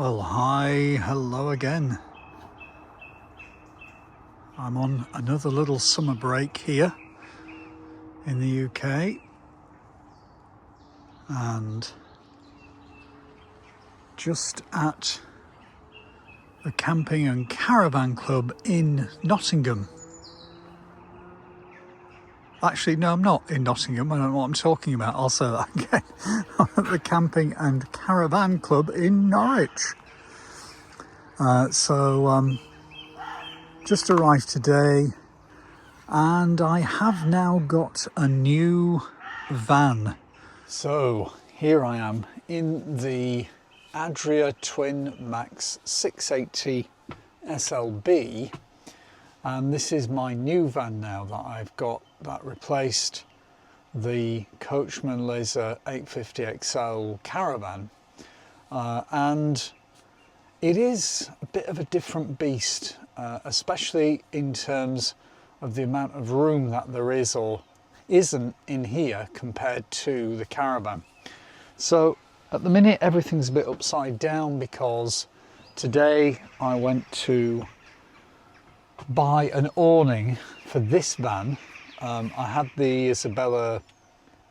Well, hi, hello again. I'm on another little summer break here in the UK and just at the Camping and Caravan Club in Nottingham. Actually, no, I'm not in Nottingham. I don't know what I'm talking about. I'll say that again. I'm at the Camping and Caravan Club in Norwich. Just arrived today and I have now got a new van. So here I am in the Adria Twin Max 680 SLB, and this is my new van now that I've got, that replaced the Coachman Laser 850XL Caravan, and it is a bit of a different beast, especially in terms of the amount of room that there is or isn't in here compared to the Caravan. So at the minute everything's a bit upside down because today I went to buy an awning for this van. I had the Isabella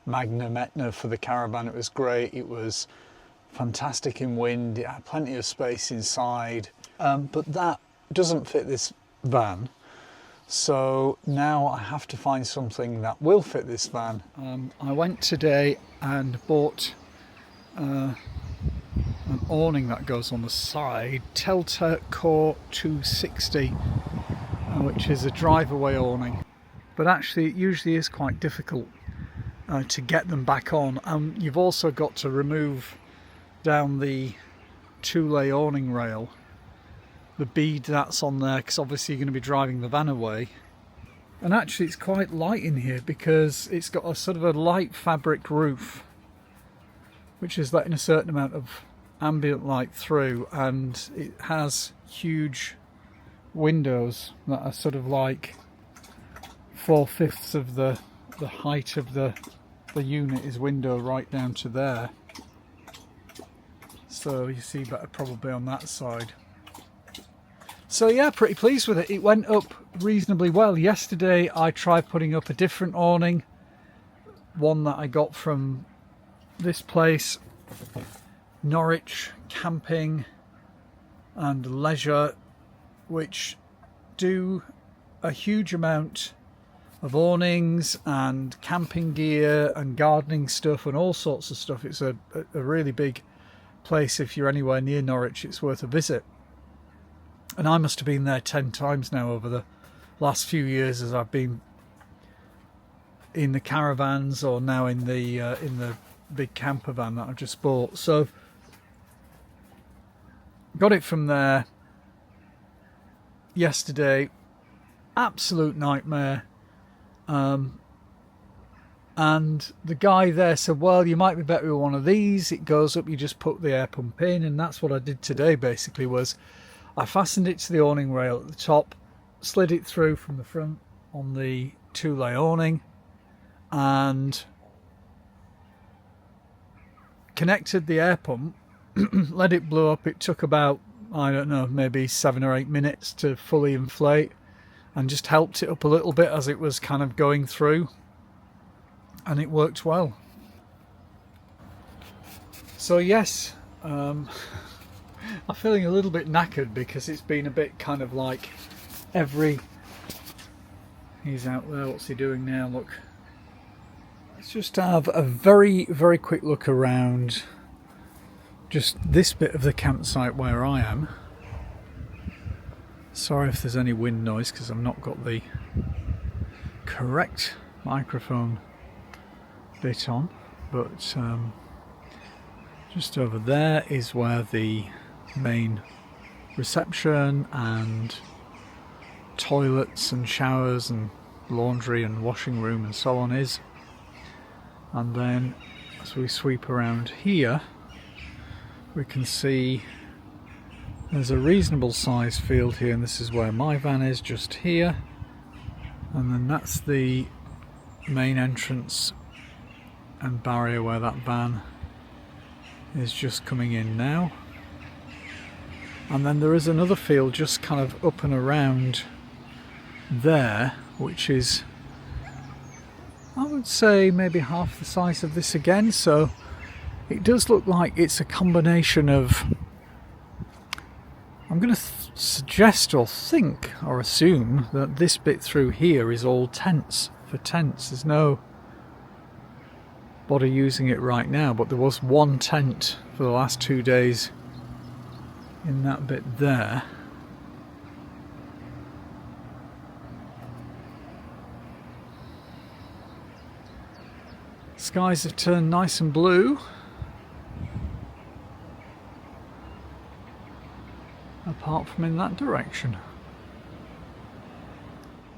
Magnum Etna for the Caravan. It was great. It was fantastic in wind. It had plenty of space inside, but that doesn't fit this van. So now I have to find something that will fit this van. I went today and bought an awning that goes on the side, Telta Core 260, which is a drive-away awning. But actually it usually is quite difficult to get them back on. You've also got to remove down the two-lay awning rail, the bead that's on there, because obviously you're going to be driving the van away. And actually it's quite light in here because it's got a sort of a light fabric roof which is letting a certain amount of ambient light through, and it has huge windows that are sort of like 4/5 of the height of the unit is window right down to there. So you see better probably on that side. So yeah, pretty pleased with it. It went up reasonably well. Yesterday I tried putting up a different awning, one that I got from this place, Norwich Camping and Leisure, which do a huge amount of awnings and camping gear and gardening stuff and all sorts of stuff. It's a really big place. If you're anywhere near Norwich, it's worth a visit. And I must have been there 10 times now over the last few years as I've been in the caravans or now in the big camper van that I've just bought. So got it from there yesterday. Absolute nightmare. And the guy there said, well, you might be better with one of these. It goes up, you just put the air pump in. And that's what I did today, basically, was I fastened it to the awning rail at the top, slid it through from the front on the two-lay awning, and connected the air pump, let it blow up. It took about, I don't know, maybe 7 or 8 minutes to fully inflate, and just helped it up a little bit as it was kind of going through, and it worked well. So yes, I'm feeling a little bit knackered because it's been a bit kind of like he's out there, what's he doing now? Look, let's just have a very, very quick look around just this bit of the campsite where I am. Sorry if there's any wind noise because I've not got the correct microphone bit on, but just over there is where the main reception and toilets and showers and laundry and washing room and so on is. And then as we sweep around here, we can see there's a reasonable sized field here, and this is where my van is, just here. And then that's the main entrance and barrier where that van is just coming in now. And then there is another field just kind of up and around there, which is, I would say, maybe half the size of this again. So it does look like it's a combination of, I'm going to suggest or think or assume that this bit through here is all tents, for tents. There's no body using it right now, but there was one tent for the last 2 days in that bit there. Skies have turned nice and blue. Apart from in that direction.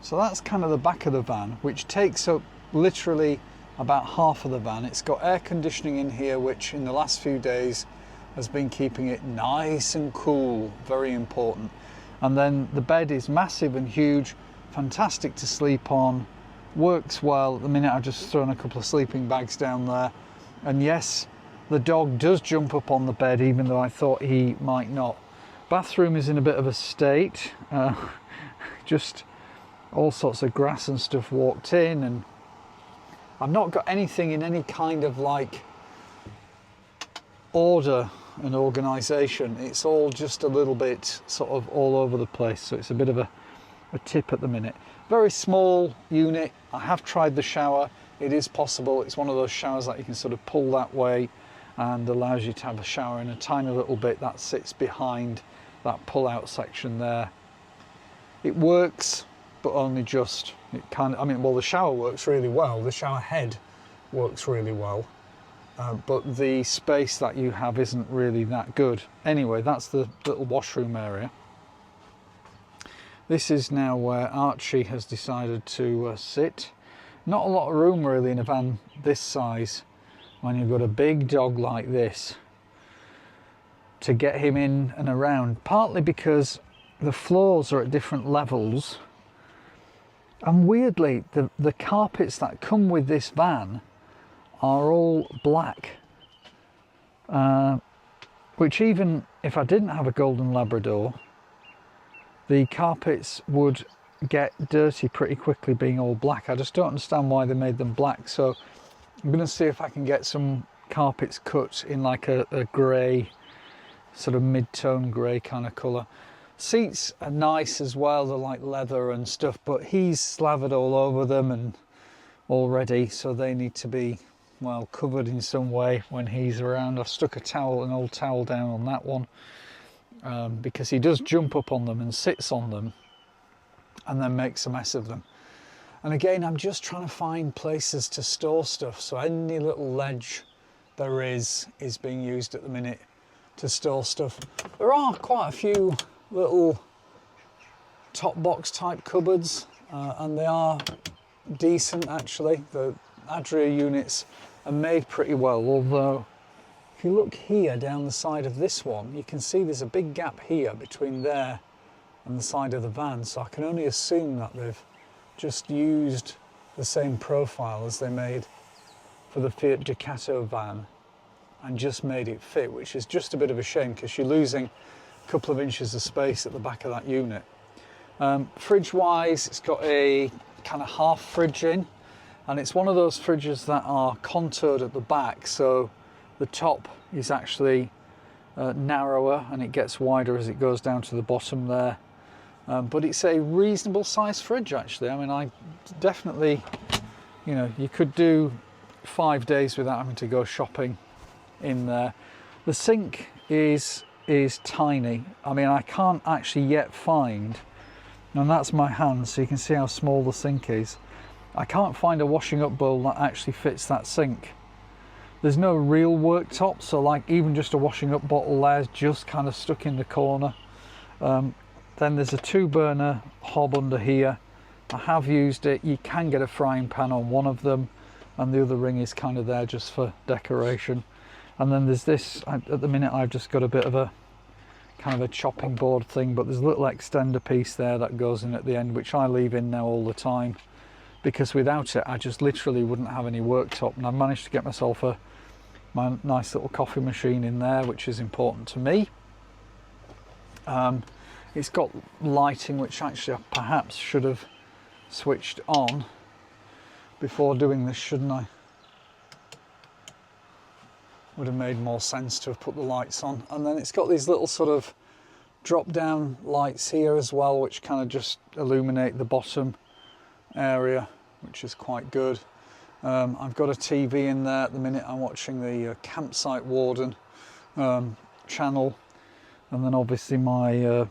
So that's kind of the back of the van, which takes up literally about half of the van. It's got air conditioning in here, which in the last few days has been keeping it nice and cool, very important. And then the bed is massive and huge, fantastic to sleep on, works well. At the minute I've just thrown a couple of sleeping bags down there, and yes, the dog does jump up on the bed, even though I thought he might not. Bathroom is in a bit of a state, just all sorts of grass and stuff walked in, and I've not got anything in any kind of like order and organisation. It's all just a little bit sort of all over the place, so it's a bit of a tip at the minute. Very small unit. I have tried the shower. It is possible. It's one of those showers that you can sort of pull that way and allows you to have a shower in a tiny little bit that sits behind that pull out section there. It works, but only just. It kind of, I mean, well, the shower works really well. The shower head works really well. But the space that you have isn't really that good. Anyway, that's the little washroom area. This is now where Archie has decided to sit. Not a lot of room really in a van this size when you've got a big dog like this to get him in and around, partly because the floors are at different levels, and weirdly the carpets that come with this van are all black, which even if I didn't have a golden Labrador, the carpets would get dirty pretty quickly being all black. I just don't understand why they made them black. So I'm going to see if I can get some carpets cut in like a grey, sort of mid-tone grey kind of colour. Seats are nice as well, they're like leather and stuff, but he's slathered all over them and already, so they need to be, well, covered in some way when he's around. I've stuck an old towel down on that one, because he does jump up on them and sits on them and then makes a mess of them. And again, I'm just trying to find places to store stuff, so any little ledge there is being used at the minute to store stuff. There are quite a few little top box type cupboards, and they are decent actually. The Adria units are made pretty well, although if you look here down the side of this one, you can see there's a big gap here between there and the side of the van, so I can only assume that they've just used the same profile as they made for the Fiat Ducato van and just made it fit, which is just a bit of a shame because you're losing a couple of inches of space at the back of that unit. Fridge wise, it's got a kind of half fridge in, and it's one of those fridges that are contoured at the back, so the top is actually narrower and it gets wider as it goes down to the bottom there. But it's a reasonable size fridge actually. I mean, I definitely, you know, you could do 5 days without having to go shopping in there. The sink is tiny. I mean, I can't actually yet find, and that's my hand, so you can see how small the sink is. I can't find a washing up bowl that actually fits that sink. There's no real worktop, so like even just a washing up bottle there's just kind of stuck in the corner. Then there's a 2-burner hob under here. I have used it. You can get a frying pan on one of them, and the other ring is kind of there just for decoration. And then there's this, at the minute I've just got a bit of a kind of a chopping board thing, but there's a little extender piece there that goes in at the end, which I leave in now all the time, because without it I just literally wouldn't have any worktop. And I've managed to get myself my nice little coffee machine in there, which is important to me. It's got lighting, which actually I perhaps should have switched on before doing this, shouldn't I? Would have made more sense to have put the lights on. And then it's got these little sort of drop down lights here as well, which kind of just illuminate the bottom area, which is quite good. I've got a TV in there at the minute. I'm watching the Campsite Warden channel, and then obviously my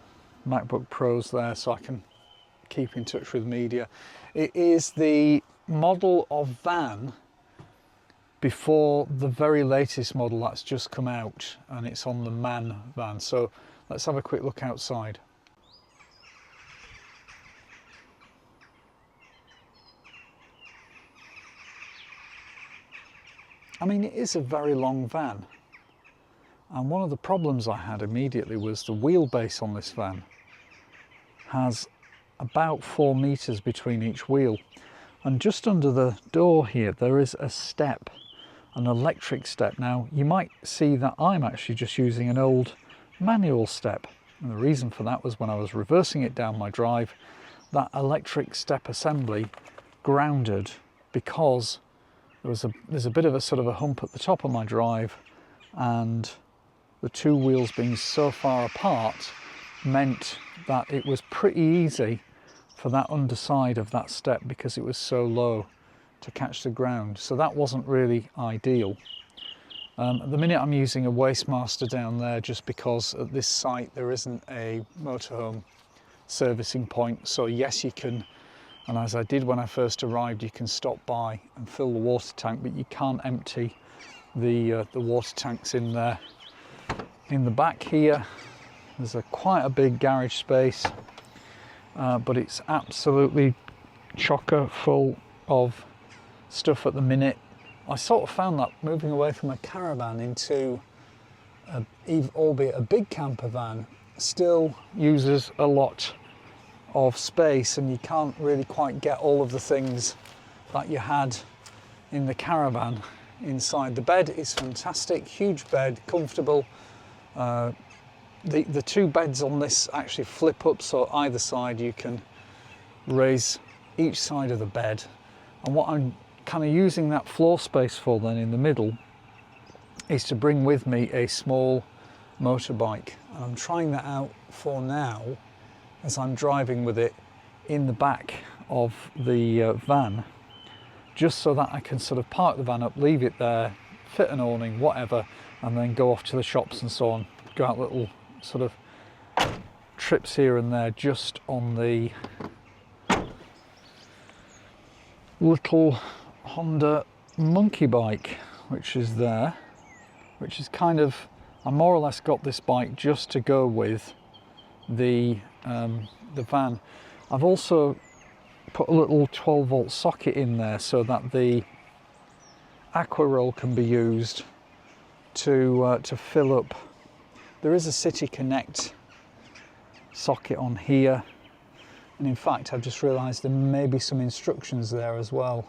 MacBook Pros there, so I can keep in touch with media. It is the model of van before the very latest model that's just come out, and it's on the MAN van. So let's have a quick look outside. I mean, it is a very long van, and one of the problems I had immediately was the wheelbase on this van has about 4 meters between each wheel, and just under the door here there is a step, an electric step. Now you might see that I'm actually just using an old manual step, and the reason for that was when I was reversing it down my drive, that electric step assembly grounded because there's a bit of a sort of a hump at the top of my drive, and the two wheels being so far apart meant that it was pretty easy for that underside of that step, because it was so low, to catch the ground. So that wasn't really ideal. At the minute I'm using a Wastemaster down there just because at this site there isn't a motorhome servicing point. So yes, you can, and as I did when I first arrived, you can stop by and fill the water tank, but you can't empty the water tanks in there. In the back here, there's quite a big garage space, but it's absolutely chocker full of stuff at the minute. I sort of found that moving away from a caravan into, albeit a big camper van, still uses a lot of space, and you can't really quite get all of the things that you had in the caravan inside. The bed is fantastic, huge bed, comfortable. The two beds on this actually flip up, so either side you can raise each side of the bed. And what I'm kind of using that floor space for then in the middle is to bring with me a small motorbike, and I'm trying that out for now as I'm driving with it in the back of the van, just so that I can sort of park the van up, leave it there, fit an awning, whatever, and then go off to the shops and so on. Go out little sort of trips here and there just on the little Honda monkey bike, which is there, which is kind of, I more or less got this bike just to go with the van. I've also put a little 12-volt socket in there so that the aqua roll can be used to fill up. There is a City Connect socket on here, and in fact I've just realised there may be some instructions there as well,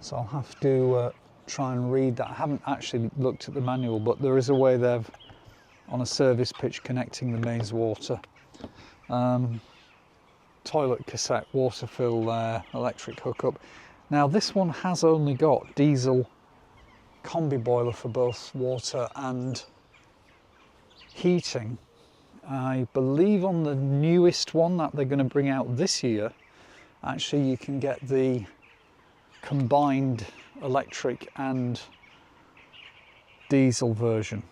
so I'll have to try and read that. I haven't actually looked at the manual, but there is a way there on a service pitch connecting the mains water. Toilet cassette, water fill there, electric hookup. Now this one has only got diesel combi boiler for both water and heating. I believe on the newest one that they're going to bring out this year, actually you can get the combined electric and diesel version.